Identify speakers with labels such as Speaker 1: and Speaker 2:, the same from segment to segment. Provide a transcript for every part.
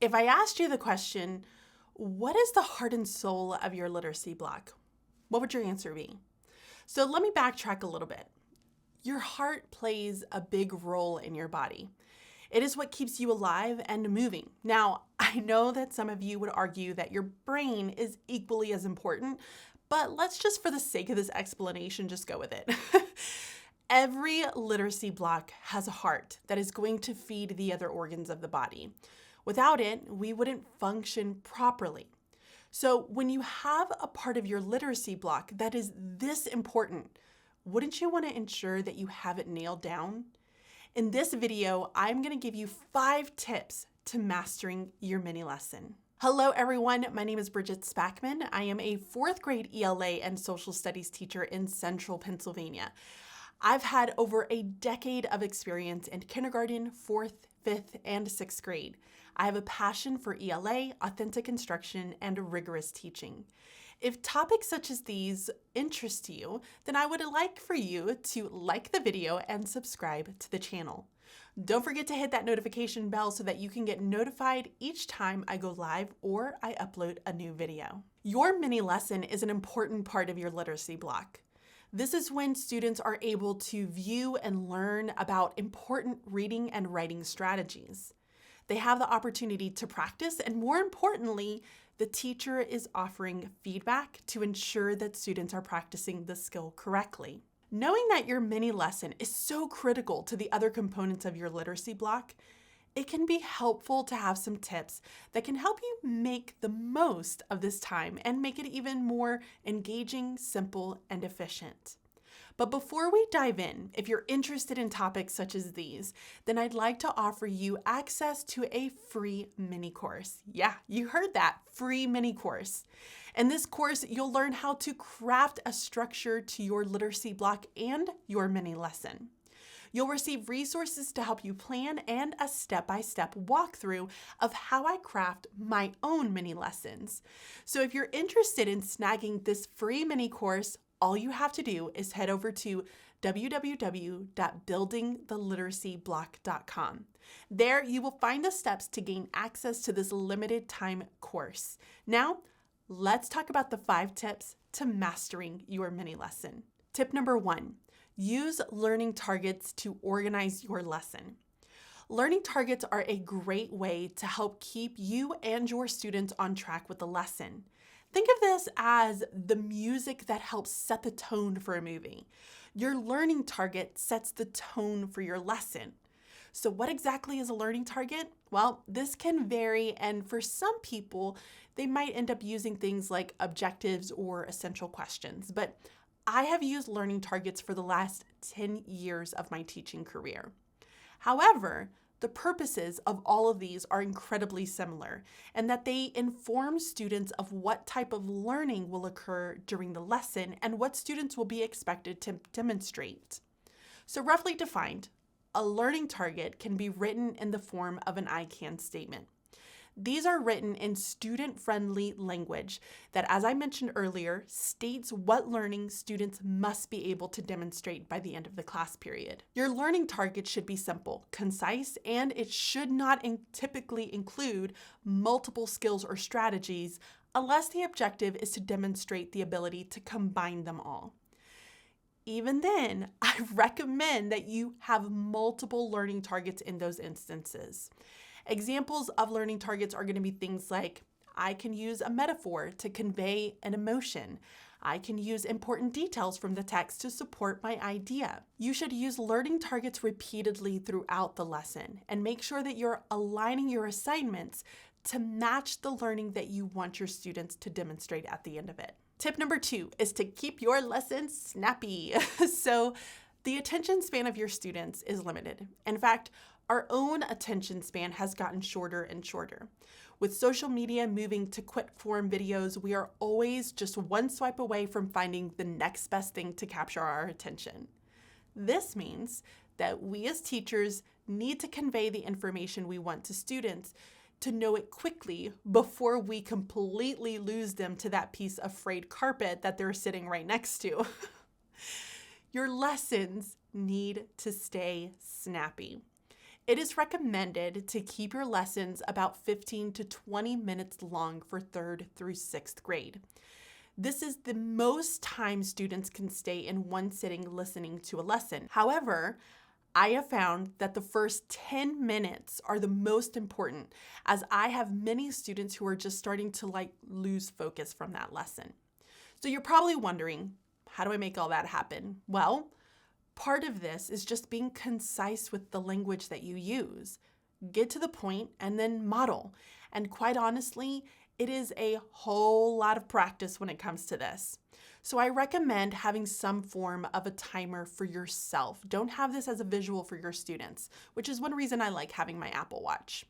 Speaker 1: If I asked you the question, what is the heart and soul of your literacy block? What would your answer be? So let me backtrack a little bit. Your heart plays a big role in your body. It is what keeps you alive and moving. Now, I know that some of you would argue that your brain is equally as important, but let's just, for the sake of this explanation, just go with it. Every literacy block has a heart that is going to feed the other organs of the body. Without it, we wouldn't function properly. So when you have a part of your literacy block that is this important, wouldn't you want to ensure that you have it nailed down? In this video, I'm going to give you 5 tips to mastering your mini lesson. Hello everyone, my name is Bridget Spackman. I am a 4th grade ELA and social studies teacher in central Pennsylvania. I've had over a decade of experience in kindergarten, 4th, 5th, and 6th grade. I have a passion for ELA, authentic instruction, and rigorous teaching. If topics such as these interest you, then I would like for you to like the video and subscribe to the channel. Don't forget to hit that notification bell so that you can get notified each time I go live or I upload a new video. Your mini lesson is an important part of your literacy block. This is when students are able to view and learn about important reading and writing strategies. They have the opportunity to practice, and more importantly, the teacher is offering feedback to ensure that students are practicing the skill correctly. Knowing that your mini lesson is so critical to the other components of your literacy block, it can be helpful to have some tips that can help you make the most of this time and make it even more engaging, simple, and efficient. But before we dive in, if you're interested in topics such as these, then I'd like to offer you access to a free mini course. Yeah, you heard that, free mini course. In this course, you'll learn how to craft a structure to your literacy block and your mini lesson. You'll receive resources to help you plan and a step-by-step walkthrough of how I craft my own mini lessons. So if you're interested in snagging this free mini course, all you have to do is head over to www.buildingtheliteracyblock.com. There you will find the steps to gain access to this limited time course. Now, let's talk about the 5 tips to mastering your mini lesson. Tip number 1, use learning targets to organize your lesson. Learning targets are a great way to help keep you and your students on track with the lesson. Think of this as the music that helps set the tone for a movie. Your learning target sets the tone for your lesson. So what exactly is a learning target? Well, this can vary, and for some people, they might end up using things like objectives or essential questions. But I have used learning targets for the last 10 years of my teaching career. However, the purposes of all of these are incredibly similar, and that they inform students of what type of learning will occur during the lesson and what students will be expected to demonstrate. So roughly defined, a learning target can be written in the form of an I can statement. These are written in student-friendly language that, as I mentioned earlier, states what learning students must be able to demonstrate by the end of the class period. Your learning target should be simple, concise, and it should not typically include multiple skills or strategies unless the objective is to demonstrate the ability to combine them all. Even then, I recommend that you have multiple learning targets in those instances. Examples of learning targets are going to be things like, I can use a metaphor to convey an emotion. I can use important details from the text to support my idea. You should use learning targets repeatedly throughout the lesson and make sure that you're aligning your assignments to match the learning that you want your students to demonstrate at the end of it. Tip number 2 is to keep your lesson snappy. So the attention span of your students is limited. In fact, our own attention span has gotten shorter and shorter. With social media moving to quick form videos, we are always just one swipe away from finding the next best thing to capture our attention. This means that we as teachers need to convey the information we want to students to know it quickly before we completely lose them to that piece of frayed carpet that they're sitting right next to. Your lessons need to stay snappy. It is recommended to keep your lessons about 15 to 20 minutes long for 3rd through 6th grade. This is the most time students can stay in one sitting listening to a lesson. However, I have found that the first 10 minutes are the most important, as I have many students who are just starting to lose focus from that lesson. So you're probably wondering, how do I make all that happen? Well, part of this is just being concise with the language that you use. Get to the point and then model. And quite honestly, it is a whole lot of practice when it comes to this. So I recommend having some form of a timer for yourself. Don't have this as a visual for your students, which is one reason I like having my Apple Watch.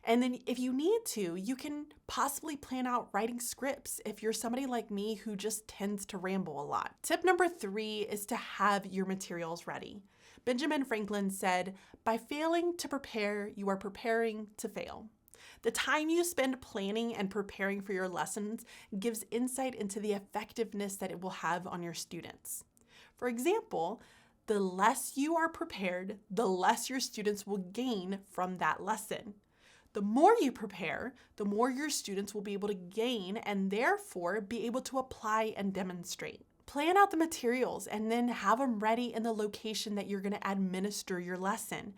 Speaker 1: And then if you need to, you can possibly plan out writing scripts if you're somebody like me who just tends to ramble a lot. Tip number 3 is to have your materials ready. Benjamin Franklin said, "By failing to prepare, you are preparing to fail." The time you spend planning and preparing for your lessons gives insight into the effectiveness that it will have on your students. For example, the less you are prepared, the less your students will gain from that lesson. The more you prepare, the more your students will be able to gain and therefore be able to apply and demonstrate. Plan out the materials and then have them ready in the location that you're going to administer your lesson.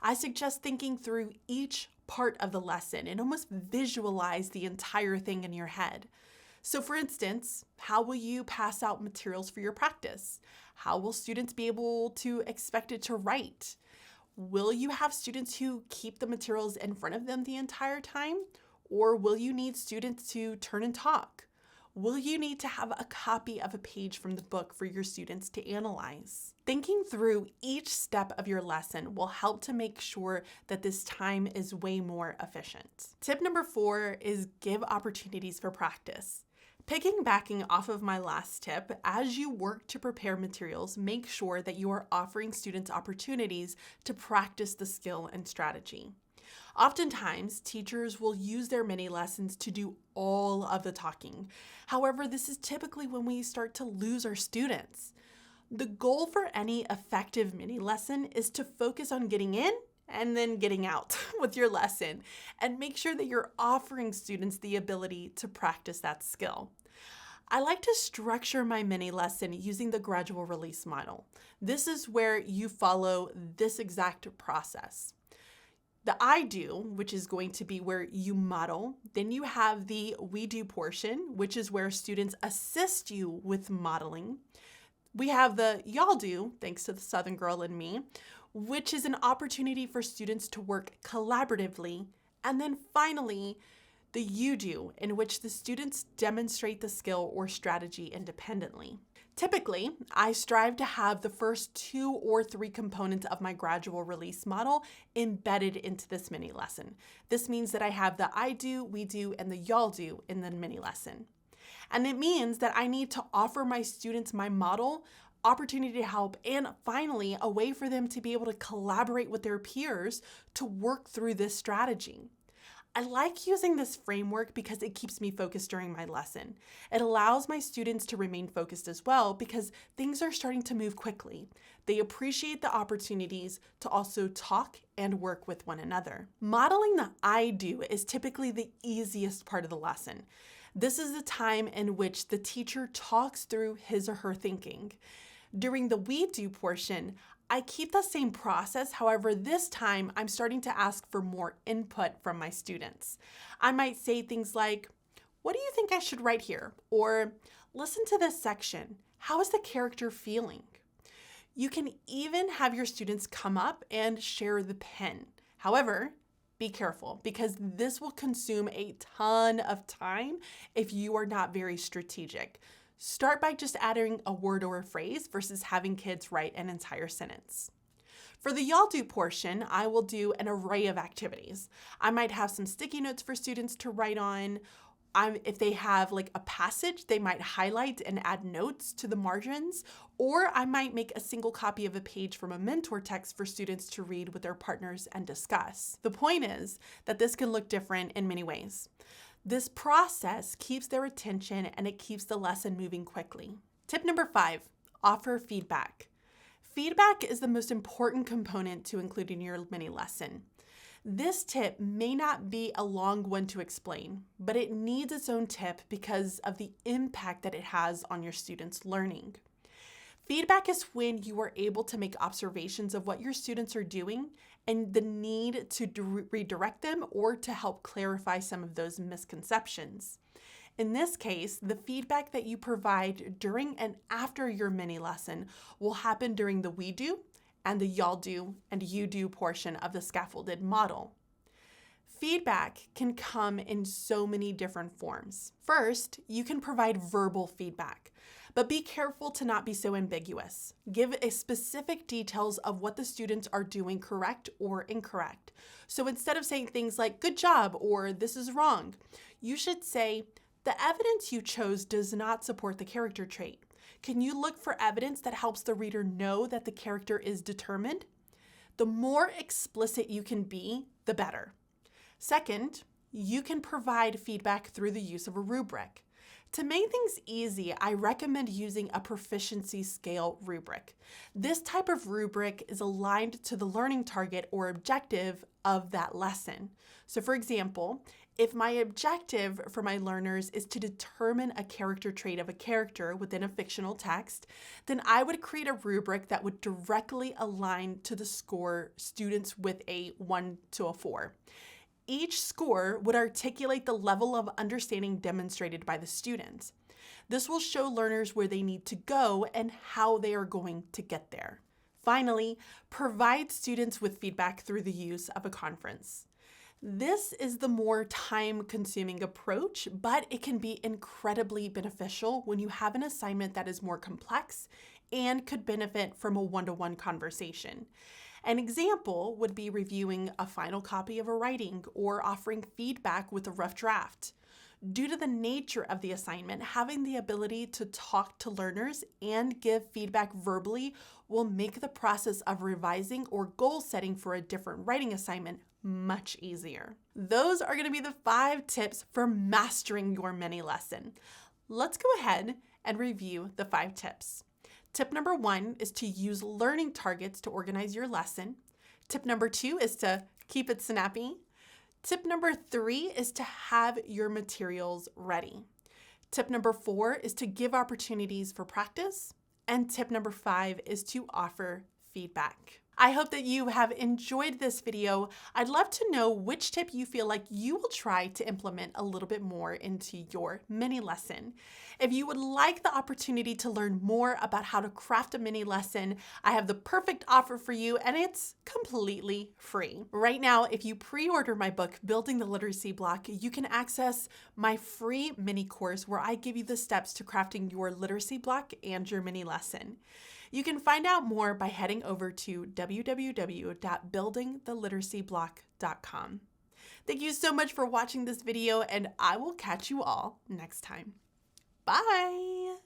Speaker 1: I suggest thinking through each part of the lesson and almost visualize the entire thing in your head. So for instance, how will you pass out materials for your practice? How will students be able to expect it to write? Will you have students who keep the materials in front of them the entire time? Or will you need students to turn and talk? Will you need to have a copy of a page from the book for your students to analyze? Thinking through each step of your lesson will help to make sure that this time is way more efficient. Tip number 4 is give opportunities for practice. Piggybacking off of my last tip, as you work to prepare materials, make sure that you are offering students opportunities to practice the skill and strategy. Oftentimes, teachers will use their mini lessons to do all of the talking. However, this is typically when we start to lose our students. The goal for any effective mini lesson is to focus on getting in and then getting out with your lesson, and make sure that you're offering students the ability to practice that skill. I like to structure my mini lesson using the gradual release model. This is where you follow this exact process. The I do, which is going to be where you model. Then you have the we do portion, which is where students assist you with modeling. We have the y'all do, thanks to the Southern girl in me, which is an opportunity for students to work collaboratively. And then finally, the you do, in which the students demonstrate the skill or strategy independently. Typically, I strive to have the first 2 or 3 components of my gradual release model embedded into this mini lesson. This means that I have the I do, we do, and the y'all do in the mini lesson. And it means that I need to offer my students my model, opportunity to help, and finally, a way for them to be able to collaborate with their peers to work through this strategy. I like using this framework because it keeps me focused during my lesson. It allows my students to remain focused as well because things are starting to move quickly. They appreciate the opportunities to also talk and work with one another. Modeling the I do is typically the easiest part of the lesson. This is the time in which the teacher talks through his or her thinking. During the we do portion, I keep the same process. However, this time I'm starting to ask for more input from my students. I might say things like, what do you think I should write here? Or listen to this section. How is the character feeling? You can even have your students come up and share the pen. However, be careful because this will consume a ton of time if you are not very strategic. Start by just adding a word or a phrase versus having kids write an entire sentence. For the y'all do portion, I will do an array of activities. I might have some sticky notes for students to write on. If they have like a passage, they might highlight and add notes to the margins, or I might make a single copy of a page from a mentor text for students to read with their partners and discuss. The point is that this can look different in many ways. This process keeps their attention and it keeps the lesson moving quickly. Tip number 5, offer feedback. Feedback is the most important component to include in your mini lesson. This tip may not be a long one to explain, but it needs its own tip because of the impact that it has on your students' learning. Feedback is when you are able to make observations of what your students are doing and the need to redirect them or to help clarify some of those misconceptions. In this case, the feedback that you provide during and after your mini lesson will happen during the we do and the y'all do and you do portion of the scaffolded model. Feedback can come in so many different forms. First, you can provide verbal feedback, but be careful to not be so ambiguous. Give a specific details of what the students are doing correct or incorrect. So instead of saying things like good job or this is wrong, you should say, the evidence you chose does not support the character trait. Can you look for evidence that helps the reader know that the character is determined? The more explicit you can be, the better. Second, you can provide feedback through the use of a rubric. To make things easy, I recommend using a proficiency scale rubric. This type of rubric is aligned to the learning target or objective of that lesson. So for example, if my objective for my learners is to determine a character trait of a character within a fictional text, then I would create a rubric that would directly align to the score students with a 1 to a 4. Each score would articulate the level of understanding demonstrated by the students. This will show learners where they need to go and how they are going to get there. Finally, provide students with feedback through the use of a conference. This is the more time-consuming approach, but it can be incredibly beneficial when you have an assignment that is more complex and could benefit from a one-to-one conversation. An example would be reviewing a final copy of a writing or offering feedback with a rough draft. Due to the nature of the assignment, having the ability to talk to learners and give feedback verbally will make the process of revising or goal setting for a different writing assignment much easier. Those are going to be the 5 tips for mastering your mini lesson. Let's go ahead and review the 5 tips. Tip number 1 is to use learning targets to organize your lesson. Tip number 2 is to keep it snappy. Tip number 3 is to have your materials ready. Tip number 4 is to give opportunities for practice. And tip number 5 is to offer feedback. I hope that you have enjoyed this video. I'd love to know which tip you feel like you will try to implement a little bit more into your mini lesson. If you would like the opportunity to learn more about how to craft a mini lesson, I have the perfect offer for you, and it's completely free. Right now, if you pre-order my book, Building the Literacy Block, you can access my free mini course where I give you the steps to crafting your literacy block and your mini lesson. You can find out more by heading over to www.buildingtheliteracyblock.com. Thank you so much for watching this video, and I will catch you all next time. Bye!